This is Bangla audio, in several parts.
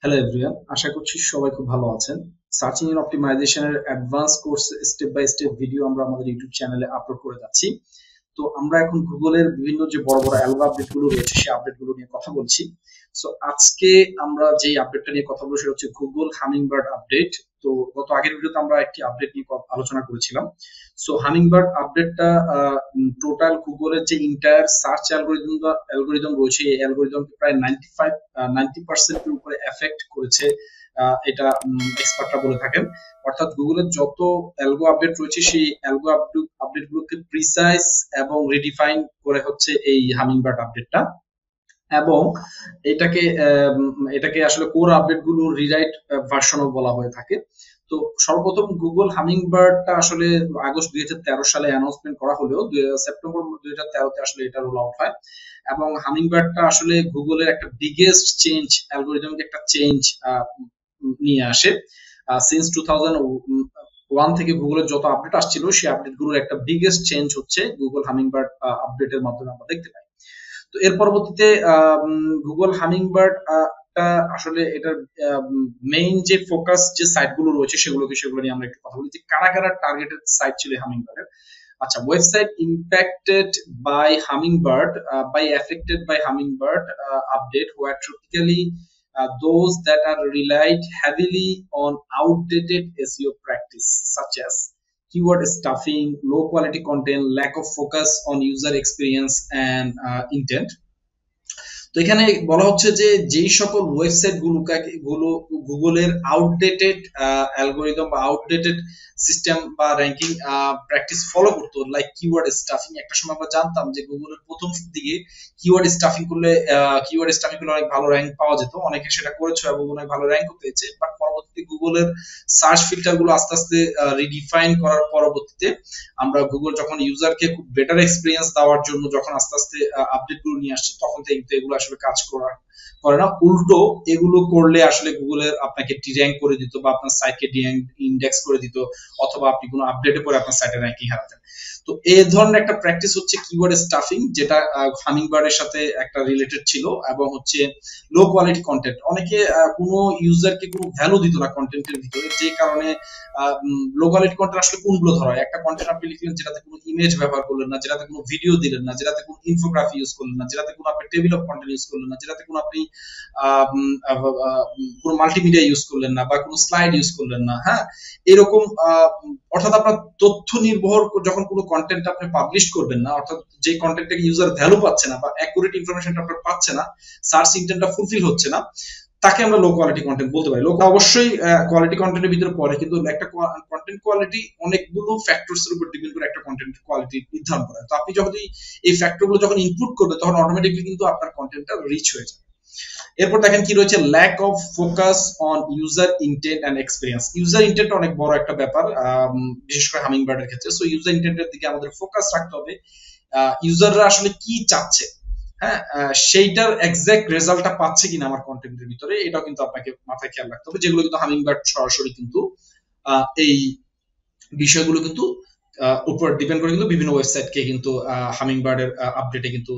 হ্যালো এভরিওয়ান, আশা করছি সবাই খুব ভালো আছেন। সার্চিং এন্ড অপটিমাইজেশনের advance course step by step video আমরা আমাদের ইউটিউব চ্যানেলে আপলোড করে যাচ্ছি। তো আমরা এখন গুগলের বিভিন্ন যে বড় বড় অ্যালগো আপডেট গুলো রয়েছে সেই আপডেট গুলো নিয়ে কথা বলছি। সো আজকে আমরা যে আপডেটটা নিয়ে কথা বলবো সেটা হচ্ছে গুগল হামিংবার্ড আপডেট। তো গত আগের ভিডিওতে আমরা একটি আপডেট নিয়ে আলোচনা করেছিলাম। সো হামিংবার্ড আপডেটটা টোটাল গুগলের যে ইন্টায়ার সার্চ অ্যালগোরিদম রয়েছে এই অ্যালগোরিদমকে প্রায় 90% এর উপরে এফেক্ট করেছে, এটা এক্সপার্টরা বলে থাকেন। অর্থাৎ গুগলের যত অ্যালগো আপডেট রয়েছে সেই অ্যালগো আপডেট গুলোকে প্রিসাইজ এবং রিডিফাইন করে হচ্ছে এই হামিংবার্ড আপডেটটা। এবং এটাকে এটাকে আসলে কোর আপডেট গুলো রিরাইট ভার্সনও বলা হয়ে থাকে। তো সর্বপ্রথম গুগল হামিংবার্ডটা আসলে আগস্ট 2013 সালে অ্যানাউন্সমেন্ট করা হলেও সেপ্টেম্বর 2013 আসলে এটা রোল আউট হয়। এবং হামিংবার্ডটা আসলে গুগলের একটা বিগেস্ট চেঞ্জ, অ্যালগোরিদমিক একটা চেঞ্জ নিয়ে আসে। সিন্স 2001 থেকে গুগলের যত আপডেট আসছিল সেই আপডেট গুলোর একটা বিগেস্ট চেঞ্জ হচ্ছে গুগল হামিংবার্ড আপডেটের মাধ্যমে আমরা দেখতে পাই। তো এর পরবর্তীতে গুগল হামিংবার্ড আসলে এটার মেইন যে ফোকাস যে সাইট গুলো রয়েছে সেগুলো নিয়ে আমরা একটু কথা বলি যে কারা কারা টার্গেটেড সাইট ছিল হামিংবার্ডের। আচ্ছা, website impacted by hummingbird by affected by hummingbird update were typically those that are relied heavily on outdated SEO practice such as keyword stuffing, low quality content, lack of focus on user experience and intent. তো এখানে বলা হচ্ছে যে যেই সকল ওয়েবসাইট গুলো গুগলের আউটডেটেড অ্যালগোরিদম বা আউটডেটেড সিস্টেম বা র্যাঙ্কিং প্র্যাকটিস ফলো করতো, লাইক কিওয়ার্ড স্টাফিং। একটা সময় আমরা জানতাম যে গুগলের প্রথম দিকে কিওয়ার্ড স্টাফিং করলে অনেক ভালো র্যাঙ্ক পাওয়া যেত, অনেকে সেটা করেছে এবং অনেক ভালো র্যাঙ্কও পেয়েছে। বাট পরবর্তীতে গুগলের সার্চ ফিল্টার গুলো আস্তে আস্তে রিডিফাইন করার পরবর্তীতে আমরা গুগল যখন ইউজারকে খুব বেটার এক্সপিরিয়েন্স দেওয়ার জন্য যখন আস্তে আস্তে আপডেট গুলো নিয়ে আসছে তখন কিন্তু এগুলো আসলে কাজ করে না। উল্টো এগুলো করলে আসলে গুগলের আপনাকে ডির্যাঙ্ক করে দিত বা আপনার সাইটকে ইন্ডেক্স করে দিত, অথবা আপনি কোনো আপডেটে পরে আপনার সাইটের র্যাঙ্কিং হারাতেন। তো এই ধরনের একটা প্র্যাকটিস হচ্ছে কিওয়ার্ড স্টাফিং, যেটা হামিংবার্ডের সাথে একটা রিলেটেড ছিল। এবং হচ্ছে লো কোয়ালিটি কন্টেন্ট, অনেকে কোনো ইউজারকে কোনো ভ্যালু দিত না কন্টেন্টের ভিতরে, যে কারণে লো কোয়ালিটি কন্টেন্ট আসলে কোনগুলো ধরা হয়। একটা কন্টেন্ট আপনি লিখলেন যেটাতে কোনো ইমেজ ব্যবহার করলেন না, যেটাতে কোনো ভিডিও দিলেন না, যেটাতে কোনো ইনফোগ্রাফি ইউজ করলেন না, যেটাতে কোনো আপনি টেবিল অফ কন্টেন্ট ইউজ করলেন না, যেটাতে কোনো আপনি কোনো মাল্টিমিডিয়া ইউজ করলেন না বা কোনো স্লাইড ইউজ করলেন না। হ্যাঁ, এরকম অর্থাৎ আপনার তথ্য নির্ভর যখন কোনো কন্টেন্ট আপনি পাবলিশ করবেন না, অর্থাৎ যে কন্টেন্টটাকে ইউজার ভ্যালু পাচ্ছে না বা অ্যাকুরেট ইনফরমেশনটা আপনার পাচ্ছে না, সার্চ ইন্টেন্টটা ফুলফিল হচ্ছে না, তাকে আমরা লো কোয়ালিটি কন্টেন্ট বলতে পারি। অবশ্যই কোয়ালিটি কন্টেন্টের ভিতরে পড়ে, কিন্তু একটা কন্টেন্ট কোয়ালিটি অনেকগুলো ফ্যাক্টরস এর উপর ডিপেন্ড করে একটা কন্টেন্ট কোয়ালিটি নির্ধারণ করা। তো আপনি যখন এই ফ্যাক্টরগুলো যখন ইনপুট করবেন তখন অটোমেটিকলি কিন্তু আপনার কন্টেন্টটা রিচ হয়ে যাবে। এরপর দেখেন কি রয়েছে, lack of focus on user intent and experience. User intent অনেক বড় একটা ব্যাপার, বিশেষ করে হামিংবার্ডের ক্ষেত্রে। সো ইউজার ইন্টেন্টের দিকে আমাদের ফোকাস রাখতে হবে, ইউজাররা আসলে কি চাচ্ছে, হ্যাঁ, সেইটার এক্সাক্ট রেজাল্টটা পাচ্ছে কিনা আমার কন্টেন্টের ভিতরে, এটাও কিন্তু আপনাকে মাথায় খেয়াল রাখতে হবে। যেগুলো কিন্তু হামিংবার্ড সরাসরি কিন্তু এই বিষয়গুলো কিন্তু উপর ডিপেন্ড করে কিন্তু বিভিন্ন ওয়েবসাইটকে কিন্তু হামিংবার্ডের আপডেটে কিন্তু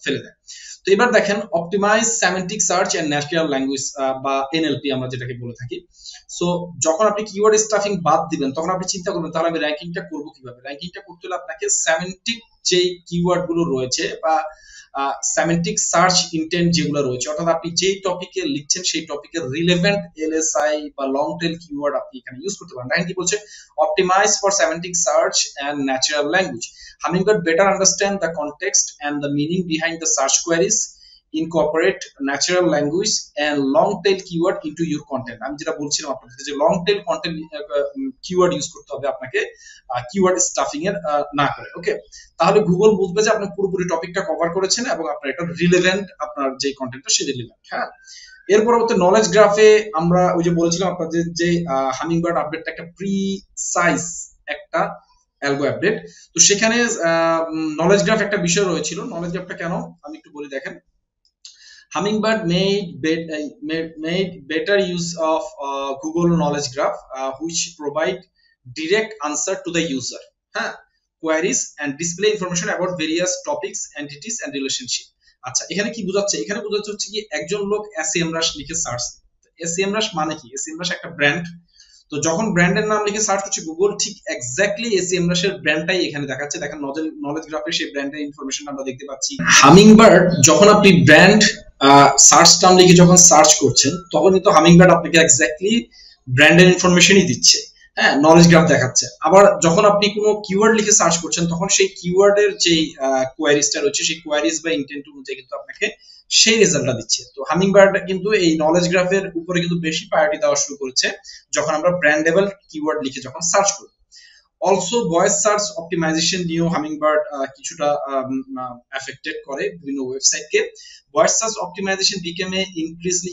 ফেলে দেয়। তো এবার দেখেন optimize semantic search and natural language বা এনএলপি আমরা যেটাকে বলে থাকি। সো যখন আপনি কিওয়ার্ড স্টাফিং বাদ দিবেন তখন আপনি চিন্তা করবেন তাহলে আমি র্যাঙ্কিংটা করব কিভাবে। র্যাঙ্কিংটা করতে হলে আপনাকে সেমেন্টিক যে কিওয়ার্ড গুলো রয়েছে বা সেমেন্টিক সার্চ ইন্টেন্ট যেগুলো রয়েছে, অর্থাৎ আপনি যেই টপিকে লিখছেন সেই টপিকের রিলেভেন্ট এলএসআই বা লং টেল কিওয়ার্ড আপনি এখানে ইউজ করতে পারেন। দেখেন কি বলছে, optimize for semantic search and natural language. Hummingbird better understand the context and the meaning behind the search queries, incorporate natural language and long tail keyword into your content. আমি যেটা বলছিলাম আপনাদের যে long tail content keyword use করতে হবে আপনাকে, কিওয়ার্ড স্টাফিং এর না করে। ওকে, তাহলে গুগল বুঝবে যে আপনি পুরোপুরি টপিকটা কভার করেছেন এবং আপনার এটা রিলেভেন্ট, আপনার যে কন্টেন্টটা সে রিলেভেন্ট। হ্যাঁ, এর পরবর্তী নলেজ গ্রাফে আমরা ওই যে বলেছিলাম আপনাদের যে হামিংবার্ড আপডেটটা একটা প্রিসাইজ একটা অ্যালগো আপডেট। তো সেখানে নলেজ গ্রাফ একটা বিষয় রয়েছিল। নলেজ গ্রাফটা কেন আমি একটু বলি, দেখেন Hummingbird made better use of Google Knowledge Graph, which provide direct answer to the user queries and display information about various topics, entities and relationship. আচ্ছা, এখানে কি বোঝাচ্ছে? এখানে বোঝাচ্ছে হচ্ছে কি একজন লোক SEMrush লিখে সার্চ, SEMrush মানে কি? SEMrush একটা ব্র্যান্ড। তো যখন ব্র্যান্ডের নাম লিখে সার্চ করছে গুগল, ঠিক এক্স্যাক্টলি SEMrush এর ব্র্যান্ডটাই এখানে দেখাচ্ছে। দেখেন নলেজ গ্রাফে সেই ব্র্যান্ডের ইনফরমেশন আমরা দেখতে পাচ্ছি। হামিংবার্ড যখন আপনি ব্র্যান্ড সার্চ টার্ম লিখে যখন সার্চ করছেন, তখন কিন্তু হামিংবার্ড আপনাকে এক্স্যাক্টলি ব্র্যান্ডের ইনফরমেশনই দিচ্ছে। হ্যাঁ, নলেজ গ্রাফ দেখাচ্ছে। আবার যখন আপনি কোনো কিওয়ার্ড লিখে সার্চ করছেন, তখন সেই কিওয়ার্ডের যে কোয়ারিজটা রয়েছে, সেই কোয়ারিজ বা ইন্টেন্ট অনুযায়ী কিন্তু আপনাকে সেই রেজাল্টটা দিচ্ছে। তো হামিংবার্ড কিন্তু এই নলেজ গ্রাফের উপরে কিন্তু বেশি প্রায়োরিটি দেওয়া শুরু করেছে যখন আমরা ব্র্যান্ডেবল কিওয়ার্ড লিখে যখন সার্চ করি। অলসো ভয়েস সার্চ অপটিমাইজেশন নিয়েও হামিংবার্ড কিছুটা এফেক্টেড করে বিভিন্ন ওয়েবসাইটকে। Voice search optimization became a increasingly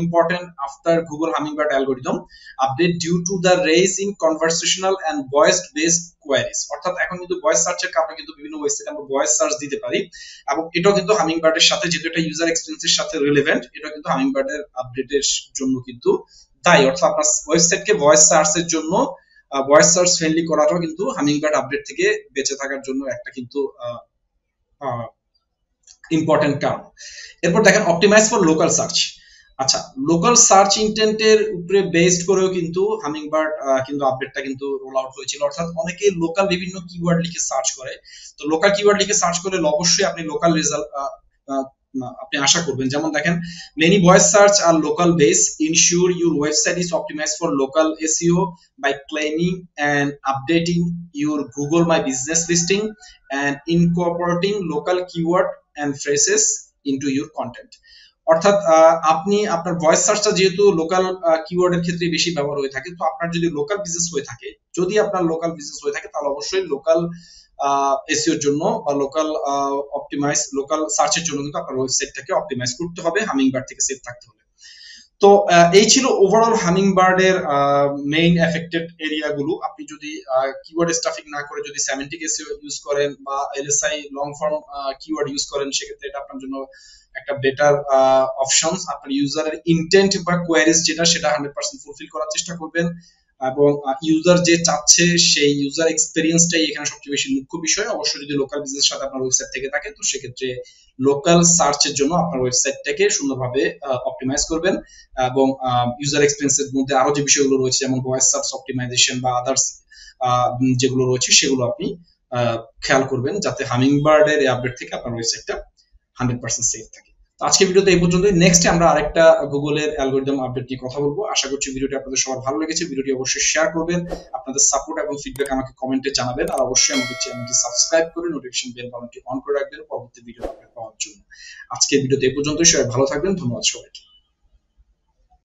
important after Google Hummingbird algorithm update due to the rise in conversational and voice based queries। অর্থাৎ এখন কিন্তু ভয়েস সার্চের কারণে কিন্তু বিভিন্ন ওয়েবসাইটে আমরা ভয়েস সার্চ দিতে পারি, এবং এটাও কিন্তু হামিংবার্ডের সাথে, যেহেতু এটা ইউজার এক্সপেরিয়েন্সের সাথে রিলেভেন্ট, এটা কিন্তু হামিংবার্ডের আপডেটের জন্য কিন্তু দায়ী। অর্থাৎ আপনার ওয়েবসাইটকে ভয়েস সার্চের জন্য, ভয়েস সার্চ ফ্রেন্ডলি করাটাও কিন্তু হামিংবার্ড আপডেট থেকে বেঁচে থাকার জন্য একটা কিন্তু ইম্পর্টেন্ট কারণ। এরপর দেখেন অপটিমাইজ ফর লোকাল সার্চ। আচ্ছা, লোকাল সার্চ ইন্টেন্টের উপরে বেসড করেও কিন্তু হামিংবার্ড কিন্তু আপডেটটা কিন্তু রোল আউট হয়েছিল। অর্থাৎ অনেকে লোকাল বিভিন্ন কিওয়ার্ড লিখে সার্চ করে। তো লোকাল কিওয়ার্ড লিখে সার্চ করলে অবশ্যই আপনি লোকাল রেজাল্ট আপনি আশা করবেন। যেমন দেখেন, মেনি ভয়েস সার্চ আর local base ensure your website is optimised for local SEO by claiming and updating your Google My Business listing and incorporating local keyword and phrases into your content। অর্থাৎ আপনি আপনার ভয়েস সার্চটা যেহেতু লোকাল কিওয়ার্ডের ক্ষেত্রে বেশি ব্যবহার হয়ে থাকে, তো আপনার যদি লোকাল বিজনেস হয়ে থাকে, তাহলে অবশ্যই লোকাল SEO এর জন্য বা লোকাল সার্চের জন্য কিন্তু আপনার ওয়েবসাইটটাকে অপটিমাইজ করতে হবে, হামিংবার্ড থেকে সেফ থাকতে হবে। তো এই ছিল ওভারঅল হামিংবার্ডের মেইন এফেক্টেড এরিয়া গুলো। আপনি যদি কিওয়ার্ড স্টাফিং না করে যদি সেমেন্টিক SEO ইউজ করেন বা LSI long form keyword use করেন, সেক্ষেত্রে এটা আপনার জন্য একটা বেটার অপশন। আপনার ইউজারের ইন্টেন্ট বা কোয়ারিজ যেটা, সেটা 100% ফুলফিল করার চেষ্টা করবেন, এবং ইউজার যে চাচ্ছে সেই ইউজার এক্সপেরিয়েন্সটাই এখানে সবচেয়ে বেশি মুখ্য বিষয়। অবশ্যই যদি লোকাল বিজনেসের সাথে আপনার ওয়েবসাইট থেকে থাকে, তো সেক্ষেত্রে লোকাল সার্চের জন্য আপনার ওয়েবসাইটটাকে সুন্দরভাবে অপটিমাইজ করবেন, এবং ইউজার এক্সপেরিয়েন্সের মধ্যে আরো যে বিষয়গুলো রয়েছে, যেমন ভয়েস সার্চ অপটিমাইজেশন বা আদার্স যেগুলো রয়েছে, সেগুলো আপনি খেয়াল করবেন, যাতে হামিংবার্ডের এই আপডেট থেকে আপনার ওয়েবসাইটটা 100% সেফ থাকে। আজকে ভিডিওতে এই পর্যন্তই। নেক্সট আমরা আরেকটা গুগলের অ্যালগরিদম আপডেট নিয়ে কথা বলবো। আশা করছি ভিডিওটি আপনাদের সবার ভালো লেগেছে। ভিডিওটি অবশ্যই শেয়ার করবেন, আপনাদের সাপোর্ট এবং ফিডব্যাক আমাকে কমেন্টে জানাবেন, আর অবশ্যই আমাদের চ্যানেলটি সাবস্ক্রাইব করে নোটিফিকেশন বেল বাটনটি অন করে রাখবেন পরবর্তী ভিডিও আপডেট পাওয়ার জন্য। আজকের ভিডিওতে এই পর্যন্তই। সবাই ভালো থাকবেন। ধন্যবাদ সবাইকে।